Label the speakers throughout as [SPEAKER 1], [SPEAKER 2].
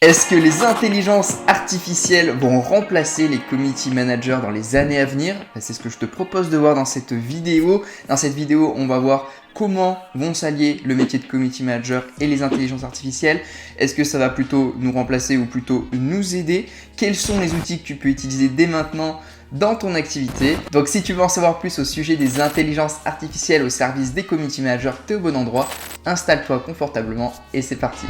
[SPEAKER 1] Est-ce que les intelligences artificielles vont remplacer les community managers dans les années à venir? C'est ce que je te propose de voir dans cette vidéo. Dans cette vidéo, on va voir comment vont s'allier le métier de community manager et les intelligences artificielles. Est-ce que ça va plutôt nous remplacer ou plutôt nous aider? Quels sont les outils que tu peux utiliser dès maintenant dans ton activité? Donc si tu veux en savoir plus au sujet des intelligences artificielles au service des community managers, tu es au bon endroit. Installe-toi confortablement et c'est parti.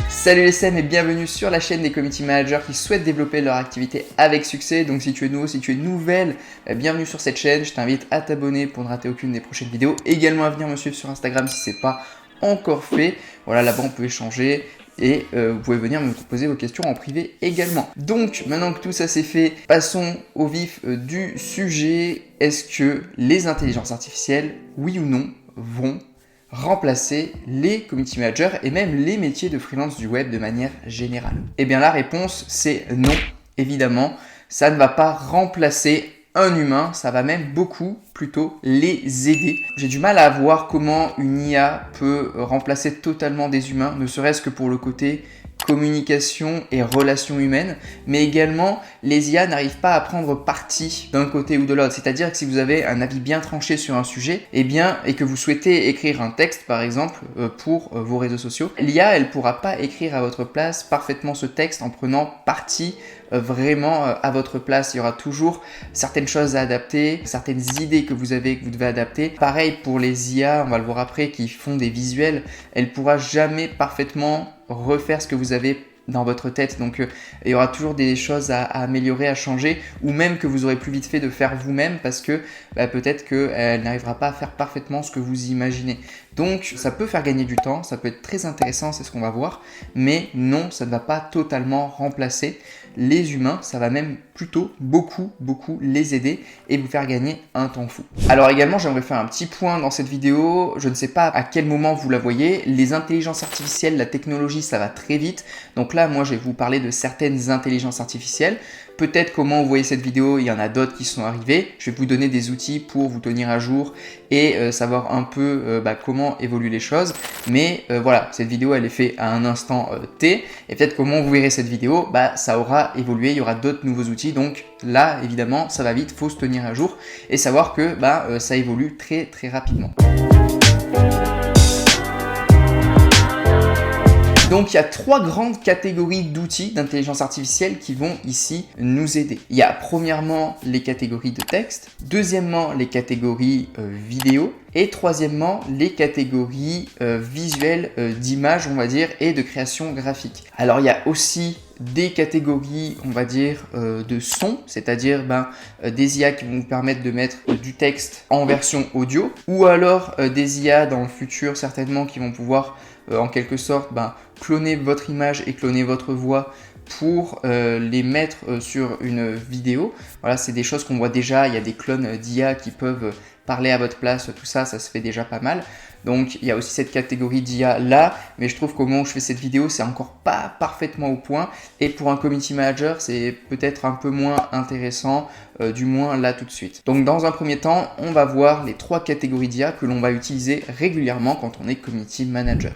[SPEAKER 1] Salut les SEM et bienvenue sur la chaîne des community managers qui souhaitent développer leur activité avec succès. Donc si tu es nouveau, si tu es nouvelle, bienvenue sur cette chaîne. Je t'invite à t'abonner pour ne rater aucune des prochaines vidéos. Également à venir me suivre sur Instagram si ce n'est pas encore fait. Voilà, là-bas on peut échanger et vous pouvez venir me poser vos questions en privé également. Donc maintenant que tout ça c'est fait, passons au vif du sujet. Est-ce que les intelligences artificielles, oui ou non, vont remplacer les community managers et même les métiers de freelance du web de manière générale? Eh bien la réponse c'est non, évidemment, ça ne va pas remplacer un humain, ça va même beaucoup plutôt les aider. J'ai du mal à voir comment une IA peut remplacer totalement des humains, ne serait-ce que pour le côté communication et relations humaines, mais également les IA n'arrivent pas à prendre parti d'un côté ou de l'autre. C'est-à-dire que si vous avez un avis bien tranché sur un sujet, et que vous souhaitez écrire un texte par exemple pour vos réseaux sociaux, l'IA elle pourra pas écrire à votre place parfaitement ce texte en prenant parti vraiment à votre place. Il y aura toujours certaines choses à adapter, certaines idées que vous avez que vous devez adapter. Pareil pour les IA, on va le voir après, qui font des visuels, elle pourra jamais parfaitement refaire ce que vous avez dans votre tête. Donc il y aura toujours des choses à améliorer, à changer, ou même que vous aurez plus vite fait de faire vous-même parce que peut-être qu'elle n'arrivera pas à faire parfaitement ce que vous imaginez. Donc ça peut faire gagner du temps, ça peut être très intéressant, c'est ce qu'on va voir, mais non, ça ne va pas totalement remplacer les humains, ça va même plutôt beaucoup les aider et vous faire gagner un temps fou. Alors également, j'aimerais faire un petit point dans cette vidéo, je ne sais pas à quel moment vous la voyez, les intelligences artificielles, la technologie, ça va très vite. Donc là, moi, je vais vous parler de certaines intelligences artificielles. Peut-être comment vous voyez cette vidéo, il y en a d'autres qui sont arrivés. Je vais vous donner des outils pour vous tenir à jour et savoir un peu comment évoluent les choses. Mais voilà, cette vidéo elle est faite à un instant T. Et peut-être comment vous verrez cette vidéo, ça aura évolué, il y aura d'autres nouveaux outils. Donc là, évidemment, ça va vite, il faut se tenir à jour et savoir que ça évolue très rapidement. Donc il y a trois grandes catégories d'outils d'intelligence artificielle qui vont ici nous aider. Il y a premièrement les catégories de texte, deuxièmement les catégories vidéo et troisièmement les catégories visuelles d'images on va dire et de création graphique. Alors il y a aussi des catégories on va dire de son, c'est-à-dire des IA qui vont vous permettre de mettre du texte en version audio ou alors des IA dans le futur certainement qui vont pouvoir en quelque sorte cloner votre image et cloner votre voix pour les mettre sur une vidéo. Voilà, c'est des choses qu'on voit déjà, il y a des clones d'IA qui peuvent parler à votre place, tout ça, ça se fait déjà pas mal. Donc il y a aussi cette catégorie d'IA là, mais je trouve qu'au moment où je fais cette vidéo, c'est encore pas parfaitement au point. Et pour un community manager, c'est peut-être un peu moins intéressant, du moins là tout de suite. Donc dans un premier temps, on va voir les trois catégories d'IA que l'on va utiliser régulièrement quand on est community manager.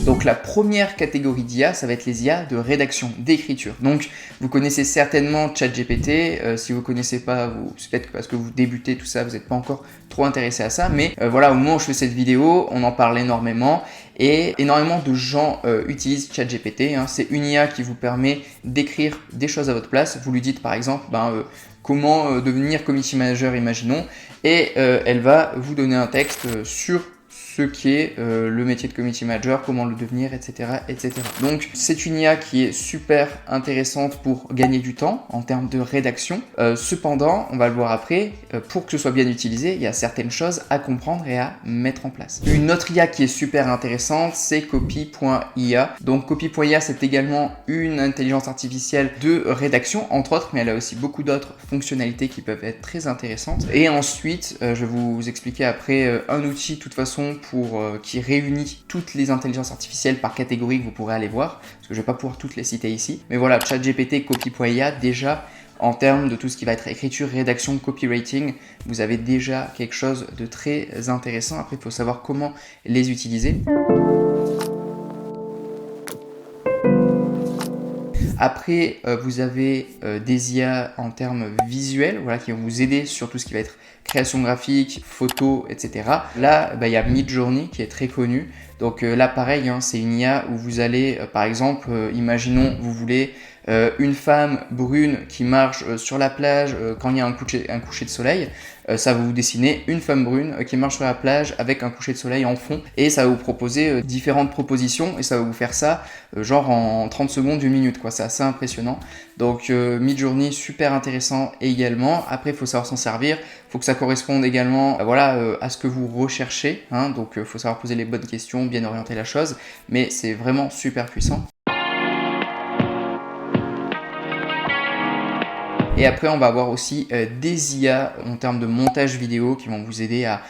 [SPEAKER 1] Donc la première catégorie d'IA, ça va être les IA de rédaction, d'écriture. Donc vous connaissez certainement ChatGPT, si vous ne connaissez pas, c'est peut-être parce que vous débutez tout ça, vous n'êtes pas encore trop intéressé à ça, mais voilà, au moment où je fais cette vidéo, on en parle énormément et énormément de gens utilisent ChatGPT. C'est une IA qui vous permet d'écrire des choses à votre place. Vous lui dites par exemple comment devenir community manager, imaginons, et elle va vous donner un texte sur ce qui est le métier de community manager, comment le devenir, etc. Donc c'est une IA qui est super intéressante pour gagner du temps en termes de rédaction. Cependant, on va le voir après, pour que ce soit bien utilisé, il y a certaines choses à comprendre et à mettre en place. Une autre IA qui est super intéressante, c'est Copy.ia. Donc Copy.ia, c'est également une intelligence artificielle de rédaction, entre autres, mais elle a aussi beaucoup d'autres fonctionnalités qui peuvent être très intéressantes. Et ensuite, je vais vous expliquer après un outil, de toute façon, qui réunit toutes les intelligences artificielles par catégorie que vous pourrez aller voir, parce que je ne vais pas pouvoir toutes les citer ici. Mais voilà, ChatGPT, Copy.ia, déjà en termes de tout ce qui va être écriture, rédaction, copywriting, vous avez déjà quelque chose de très intéressant. Après, il faut savoir comment les utiliser. Après, vous avez des IA en termes visuels, voilà, qui vont vous aider sur tout ce qui va être création graphique, photo, etc. Là, il y a Midjourney qui est très connu. Donc là, pareil, hein, c'est une IA où vous allez, par exemple, imaginons, vous voulez une femme brune qui marche sur la plage quand il y a un coucher de soleil. Ça va vous dessiner une femme brune qui marche sur la plage avec un coucher de soleil en fond. Et ça va vous proposer différentes propositions et ça va vous faire ça genre en 30 secondes, 1 minute, quoi. C'est assez impressionnant. Donc Midjourney, super intéressant également. Après, il faut savoir s'en servir. Il faut que ça corresponde également à ce que vous recherchez. Hein. Donc il faut savoir poser les bonnes questions, bien orienter la chose. Mais c'est vraiment super puissant. Et après, on va avoir aussi des IA en termes de montage vidéo qui vont vous aider à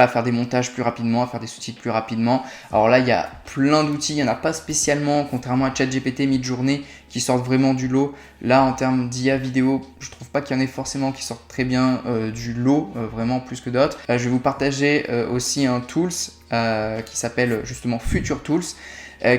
[SPEAKER 1] faire des montages plus rapidement, à faire des sous-titres plus rapidement. Alors là, il y a plein d'outils, il n'y en a pas spécialement, contrairement à ChatGPT, Midjourney, qui sortent vraiment du lot. Là, en termes d'IA vidéo, je trouve pas qu'il y en ait forcément qui sortent très bien du lot, vraiment plus que d'autres. Je vais vous partager aussi un tools qui s'appelle justement Future Tools,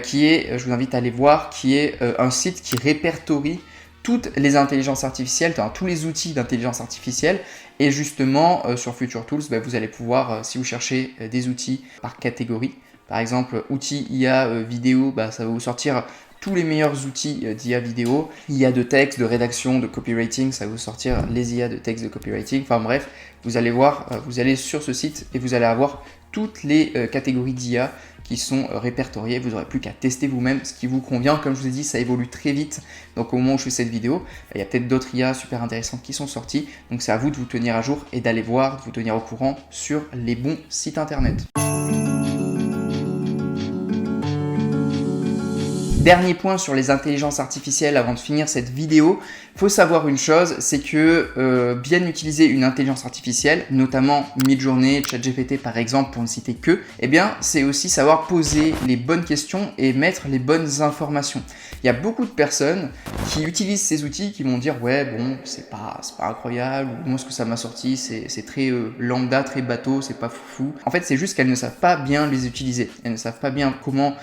[SPEAKER 1] qui est, je vous invite à aller voir, qui est un site qui répertorie toutes les intelligences artificielles, tous les outils d'intelligence artificielle. Et justement, sur Future Tools, vous allez pouvoir, si vous cherchez des outils par catégorie, par exemple, outils IA vidéo, ça va vous sortir tous les meilleurs outils d'IA vidéo. IA de texte, de rédaction, de copywriting, ça va vous sortir les IA de texte, de copywriting. Enfin bref, vous allez voir, vous allez sur ce site et vous allez avoir toutes les catégories d'IA qui sont répertoriées. Vous n'aurez plus qu'à tester vous-même ce qui vous convient. Comme je vous ai dit, ça évolue très vite. Donc au moment où je fais cette vidéo, il y a peut-être d'autres IA super intéressantes qui sont sorties. Donc c'est à vous de vous tenir à jour et d'aller voir, de vous tenir au courant sur les bons sites internet. Dernier point sur les intelligences artificielles avant de finir cette vidéo, il faut savoir une chose, c'est que bien utiliser une intelligence artificielle, notamment Midjourney, ChatGPT par exemple, pour ne citer que, eh bien c'est aussi savoir poser les bonnes questions et mettre les bonnes informations. Il y a beaucoup de personnes qui utilisent ces outils qui vont dire ouais bon c'est pas incroyable, ou moi ce que ça m'a sorti c'est très lambda, très bateau, c'est pas foufou. En fait c'est juste qu'elles ne savent pas bien les utiliser, elles ne savent pas bien comment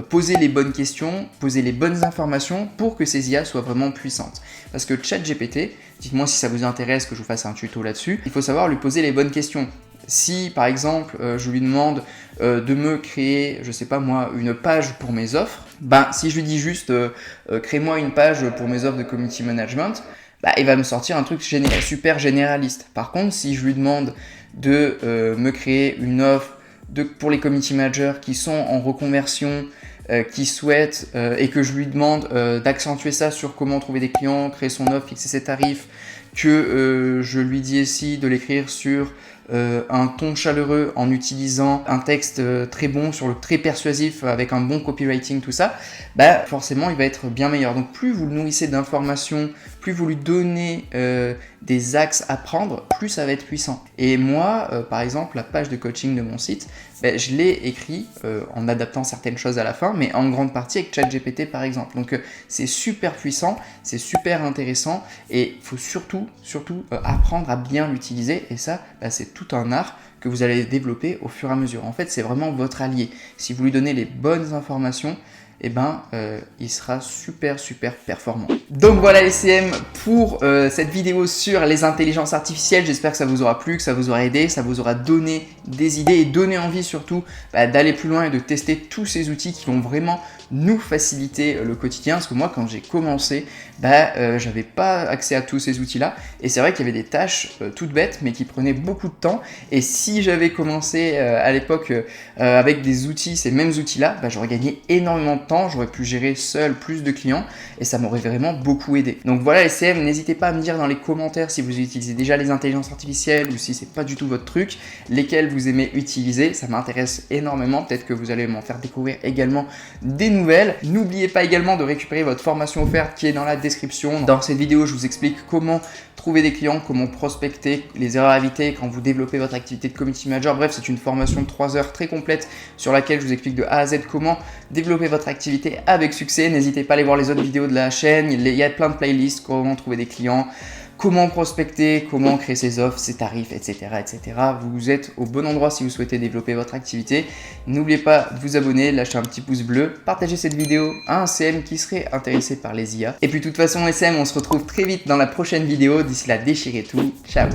[SPEAKER 1] poser les bonnes questions, poser les bonnes informations pour que ces IA soient vraiment puissantes. Parce que ChatGPT, dites-moi si ça vous intéresse que je vous fasse un tuto là-dessus, il faut savoir lui poser les bonnes questions. Si par exemple je lui demande de me créer, je sais pas moi, une page pour mes offres, si je lui dis juste crée-moi une page pour mes offres de community management, il va me sortir un truc super généraliste. Par contre, si je lui demande de me créer une offre pour les community managers qui sont en reconversion, qui souhaitent et que je lui demande d'accentuer ça sur comment trouver des clients, créer son offre, fixer ses tarifs, que je lui dis ici de l'écrire sur un ton chaleureux en utilisant un texte très bon, très persuasif avec un bon copywriting, tout ça, forcément il va être bien meilleur. Donc plus vous le nourrissez d'informations, plus vous lui donnez des axes à prendre, plus ça va être puissant. Et moi, par exemple, la page de coaching de mon site, je l'ai écrit en adaptant certaines choses à la fin, mais en grande partie avec ChatGPT par exemple. Donc c'est super puissant, c'est super intéressant et il faut surtout apprendre à bien l'utiliser. Et ça, c'est tout un art que vous allez développer au fur et à mesure. En fait, c'est vraiment votre allié. Si vous lui donnez les bonnes informations, il sera super performant. Donc voilà les CM pour cette vidéo sur les intelligences artificielles. J'espère que ça vous aura plu, que ça vous aura aidé, ça vous aura donné des idées et donné envie surtout d'aller plus loin et de tester tous ces outils qui vont vraiment nous faciliter le quotidien. Parce que moi quand j'ai commencé, j'avais pas accès à tous ces outils là et c'est vrai qu'il y avait des tâches toutes bêtes mais qui prenaient beaucoup de temps. Et si j'avais commencé à l'époque avec des outils, ces mêmes outils là, j'aurais gagné énormément de temps, j'aurais pu gérer seul plus de clients et ça m'aurait vraiment beaucoup aidé. Donc voilà les CM, n'hésitez pas à me dire dans les commentaires si vous utilisez déjà les intelligences artificielles ou si c'est pas du tout votre truc, lesquels vous aimez utiliser, ça m'intéresse énormément, peut-être que vous allez m'en faire découvrir également des nouvelles. N'oubliez pas également de récupérer votre formation offerte qui est dans la description. Dans cette vidéo, je vous explique comment trouver des clients, comment prospecter, les erreurs à éviter quand vous développez votre activité de community manager. Bref, c'est une formation de 3 heures très complète sur laquelle je vous explique de A à Z comment développer votre activité avec succès. N'hésitez pas à aller voir les autres vidéos de la chaîne, il y a plein de playlists, comment trouver des clients, comment prospecter, comment créer ses offres, ses tarifs, etc., etc. Vous êtes au bon endroit si vous souhaitez développer votre activité. N'oubliez pas de vous abonner, lâcher un petit pouce bleu, partager cette vidéo à un CM qui serait intéressé par les IA. Et puis de toute façon SM, on se retrouve très vite dans la prochaine vidéo. D'ici là, déchirez tout. Ciao.